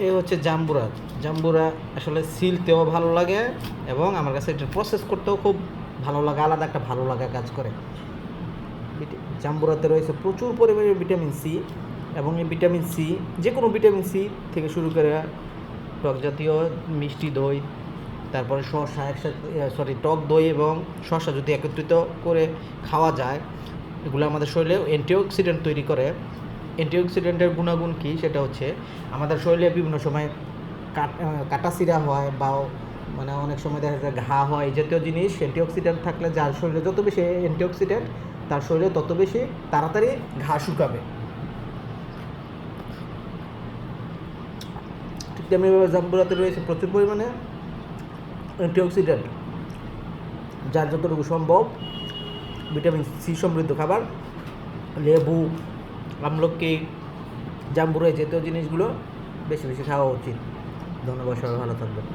এ হচ্ছে জাম্বুরা। জাম্বুরা আসলে সিলতেও ভালো লাগে এবং আমার কাছে এটা প্রসেস করতেও খুব ভালো লাগে, আলাদা একটা ভালো লাগা কাজ করে। জাম্বুরাতে রয়েছে প্রচুর পরিমাণে ভিটামিন সি, এবং এই ভিটামিন সি যে কোনো ভিটামিন সি থেকে শুরু করে টক জাতীয় মিষ্টি দই, তারপরে শসা একসাথে টক দই এবং শসা যদি একত্রিত করে খাওয়া যায়, এগুলো আমাদের শরীরে অ্যান্টিঅক্সিডেন্ট তৈরি করে। অ্যান্টিঅক্সিডেন্টের গুণাগুণ কী সেটা হচ্ছে আমাদের শরীরে বিভিন্ন সময় কাটাছিঁড়া হয় বা মানে অনেক সময় দেখা যায় ঘা হয়, এই জাতীয় জিনিস অ্যান্টিঅক্সিডেন্ট থাকলে যার শরীরে যত বেশি অ্যান্টিঅক্সিডেন্ট তার শরীরে তত বেশি তাড়াতাড়ি ঘা শুকাবে। ঠিক তেমনিভাবে জাম্বুরাতে রয়েছে প্রচুর পরিমাণে অ্যান্টিঅক্সিডেন্ট, যার যতটুকু সম্ভব ভিটামিন সি সমৃদ্ধ খাবার, লেবু, আমলকি, জাম্বুরা জাতীয় জিনিসগুলো বেশি বেশি খাওয়া উচিত। ধন্যবাদ, সবাই ভালো থাকবেন।